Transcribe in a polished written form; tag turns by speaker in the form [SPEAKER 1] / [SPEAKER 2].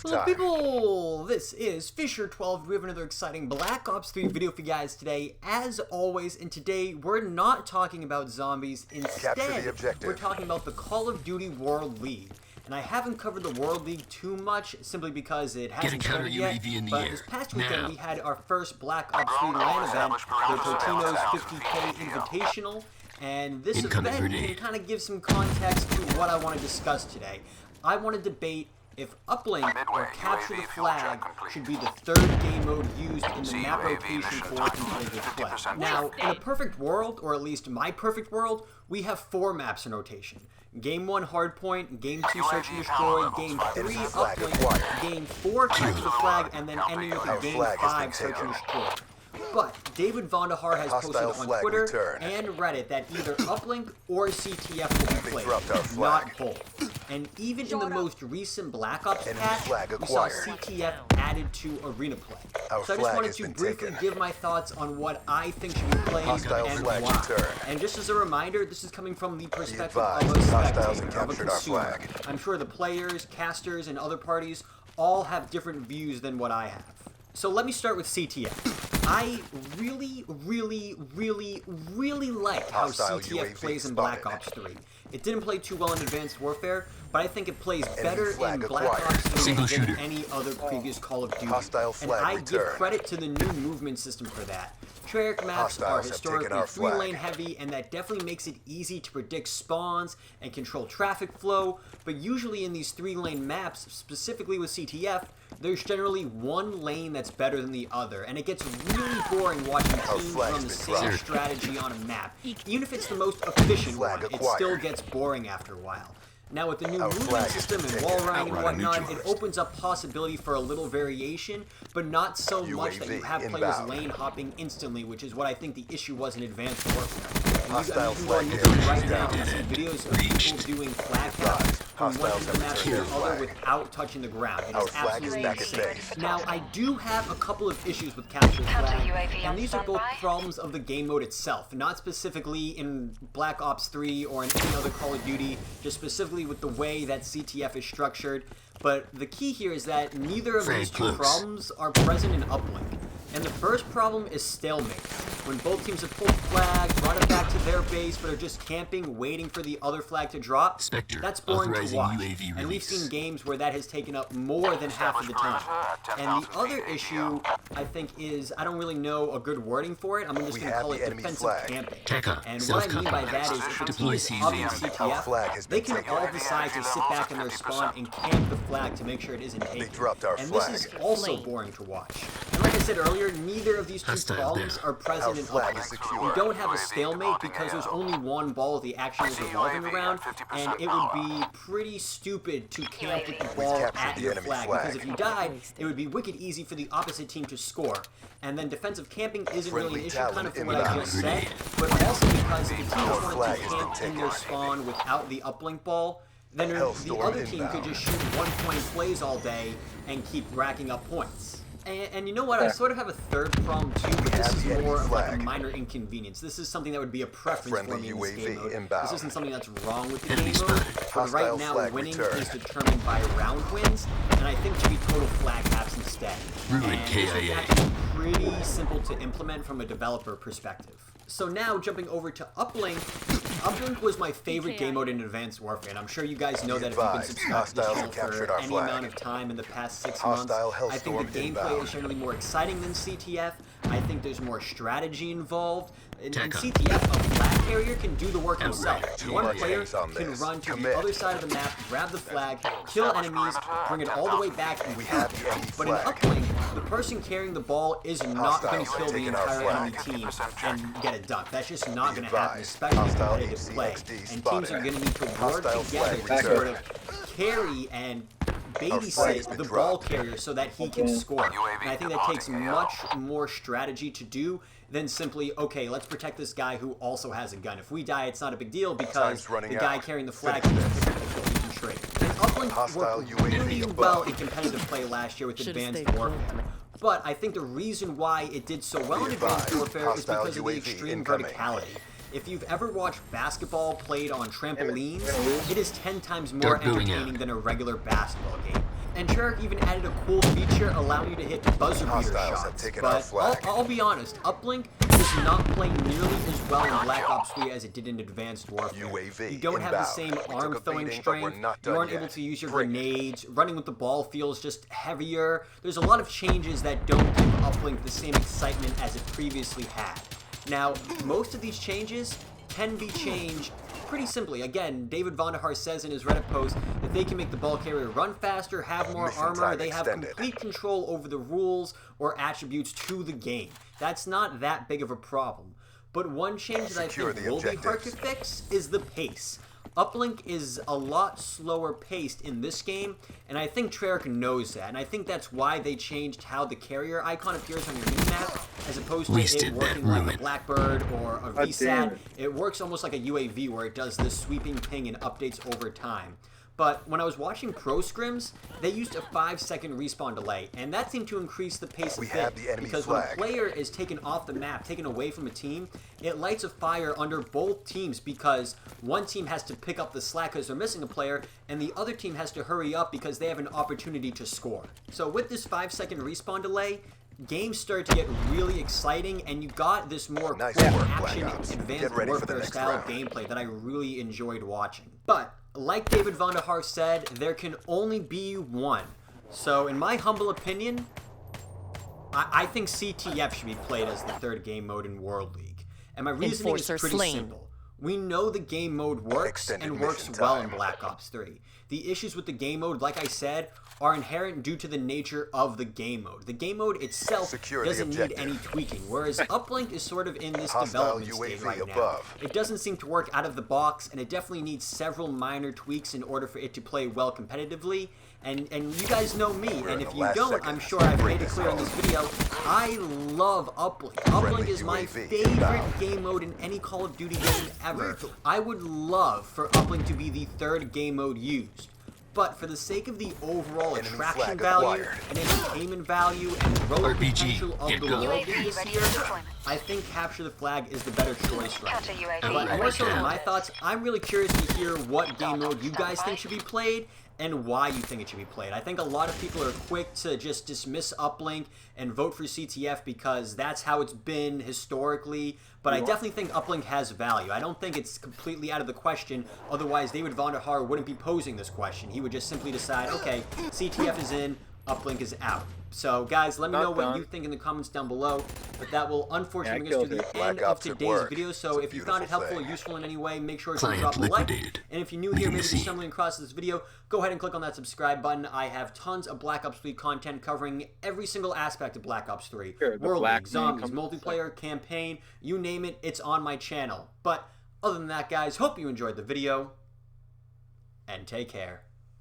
[SPEAKER 1] Hello people, this is FisherTwelve. We have another exciting Black Ops 3 video for you guys today, as always, and today we're not talking about zombies. Instead, we're talking about the Call of Duty World League. And I haven't covered the World League too much, simply because it hasn't started yet, but this past weekend we had our first Black Ops 3 LAN event, the Totino's 50K Invitational, and this event can kind of give some context to what I want to discuss today. I want to debate if Uplink or Capture the Flag should be the third game mode used in the map rotation for competitive play. Now, in a perfect world, or at least my perfect world, we have 4 maps in rotation. Game 1 Hardpoint, Game 2 Search and Destroy, Game 3 Uplink, Game 4 Capture the Flag, and then ending with a Game 5 Search and Destroy. But David Vondahar has posted on Twitter and Reddit that either Uplink or CTF will be played, not both. And even in the most recent Black Ops patch, we saw CTF added to Arena Play. So I just wanted to briefly give my thoughts on what I think should be played and why. And just as a reminder, this is coming from the perspective of a spectator, of a consumer. I'm sure the players, casters, and other parties all have different views than what I have. So let me start with CTF. I really like how CTF plays in Black Ops 3. It didn't play too well in Advanced Warfare, but I think it plays better in Black Ops 3 than any other previous Call of Duty. And I give credit to the new movement system for that. Treyarch maps are historically 3-lane heavy, and that definitely makes it easy to predict spawns and control traffic flow, but usually in these 3-lane maps, specifically with CTF, there's generally one lane that's better than the other, and it gets really boring watching teams run the same strategy on a map. Even if it's the most efficient one, it still gets boring after a while. Now with the new movement system and wall riding and whatnot, it opens up possibility for a little variation, but not so much that you have players lane hopping instantly, which is what I think the issue was in Advanced Warfare. And you can go on YouTube right now and see videos of people doing flag caps from one end of the map to the other without touching the ground. It is absolutely insane. Now I do have a couple of issues with Capture the Flag, and these are both problems of the game mode itself, not specifically in Black Ops 3 or in any other Call of Duty, just specifically with the way that CTF is structured. But the key here is that neither of these two problems are present in Uplink. And the first problem is stalemate. When both teams have pulled the flag, brought it back to their base, but are just camping, waiting for the other flag to drop, that's boring to watch. And we've seen games where that has taken up more than half of the time. And the other issue, I think, is, I don't really know a good wording for it. I'm just going to call it defensive camping. And what I mean by that is, if a team is up in CTF, they can all decide to sit back in their spawn and camp the flag to make sure it isn't taken. And this is also boring to watch. And like I said earlier, neither of these two problems are present in Uplink. We don't have a stalemate because there's only one ball the action is revolving around, and it would be pretty stupid to camp with the ball at your flag, because if you died, it would be wicked easy for the opposite team to score. And then defensive camping isn't really an issue, kind of for what I just said, but also because if teams wanted to camp in their spawn without the uplink ball, then the other team could just shoot one-point plays all day and keep racking up points. And you know what, I sort of have a third problem too, but this is more of like a minor inconvenience. This is something that would be a preference for me in this game mode. This isn't something that's wrong with the game mode, but right now winning is determined by round wins, and I think should be total flag caps instead. And this is actually pretty simple to implement from a developer perspective. So now, jumping over to Uplink, Uplink was my favorite game mode in Advanced Warfare, and I'm sure you guys know that if you've been subscribed to this channel for any amount of time in the past 6 months. I think the gameplay is generally more exciting than CTF. I think there's more strategy involved. In CTF, a flag carrier can do the work himself. One player can run to the other side of the map, grab the flag, kill enemies, bring it all the way back, and camp. But in Uplink, the person carrying the ball is not going to kill the entire enemy team and get a dunk. That's just not going to happen, especially in competitive play. And teams are going to need to work together to sort of carry and babysit the ball carrier so that he can score. And I think that takes much more strategy to do than simply, okay, let's protect this guy who also has a gun. If we die, it's not a big deal because the guy carrying the flag can just pick up the kill he can trade. And Uplink worked really well in competitive play last year with Advanced Warfare. But I think the reason why it did so well in Advanced Warfare is because of the extreme verticality. If you've ever watched basketball played on trampolines, it is 10 times more entertaining than a regular basketball game. And Treyarch even added a cool feature allowing you to hit buzzer beater shots. But I'll be honest, Uplink does not play nearly as well in Black Ops 3 as it did in Advanced Warfare. You don't have the same arm throwing strength, you aren't able to use your grenades, running with the ball feels just heavier. There's a lot of changes that don't give Uplink the same excitement as it previously had. Now, most of these changes can be changed pretty simply. Again, David Vonderhaar says in his Reddit post that they can make the ball carrier run faster, have more armor, they have complete control over the rules or attributes to the game. That's not that big of a problem. But one change that I think will be hard to fix is the pace. Uplink is a lot slower paced in this game, and I think Treyarch knows that, and I think that's why they changed how the carrier icon appears on your minimap, as opposed to it working like a Blackbird or a VSAT. It works almost like a UAV, where it does this sweeping ping and updates over time. But when I was watching pro scrims, they used a 5-second respawn delay, and that seemed to increase the pace a bit, because when a player is taken off the map, taken away from a team, it lights a fire under both teams, because one team has to pick up the slack because they're missing a player, and the other team has to hurry up because they have an opportunity to score. So with this 5-second respawn delay, games started to get really exciting, and you got this more action, advanced warfare style gameplay that I really enjoyed watching. But like David Vonderhaar said, there can only be one. So in my humble opinion, I think CTF should be played as the third game mode in World League. And my reasoning is pretty simple. We know the game mode works and works well in Black Ops 3. The issues with the game mode, like I said, are inherent due to the nature of the game mode. The game mode itself doesn't need any tweaking, whereas Uplink is sort of in this development stage right now. It doesn't seem to work out of the box, and it definitely needs several minor tweaks in order for it to play well competitively. And you guys know me, and if you don't, I'm sure I've made it clear in this video, I love Uplink. Uplink is my favorite game mode in any Call of Duty game ever. I would love for Uplink to be the third game mode used. But for the sake of the overall attraction value and entertainment value and growth potential of the world this year, I think Capture the Flag is the better choice right now. But more so than my thoughts, I'm really curious to hear what game mode you guys think should be played and why you think it should be played. I think a lot of people are quick to just dismiss Uplink and vote for CTF because that's how it's been historically, but I definitely think Uplink has value. I don't think it's completely out of the question, otherwise David Vonderhaar wouldn't be posing this question. He would just simply decide, okay, CTF is in, Uplink is out. So guys, let me know what you think in the comments down below. But that will unfortunately bring us to the end of today's video. So if you found it helpful or useful in any way, make sure to drop a like. And if you're new here, maybe just stumbling across this video, go ahead and click on that subscribe button. I have tons of Black Ops 3 content covering every single aspect of Black Ops 3. World League, zombies, multiplayer, campaign, you name it, it's on my channel. But other than that, guys, hope you enjoyed the video, and take care.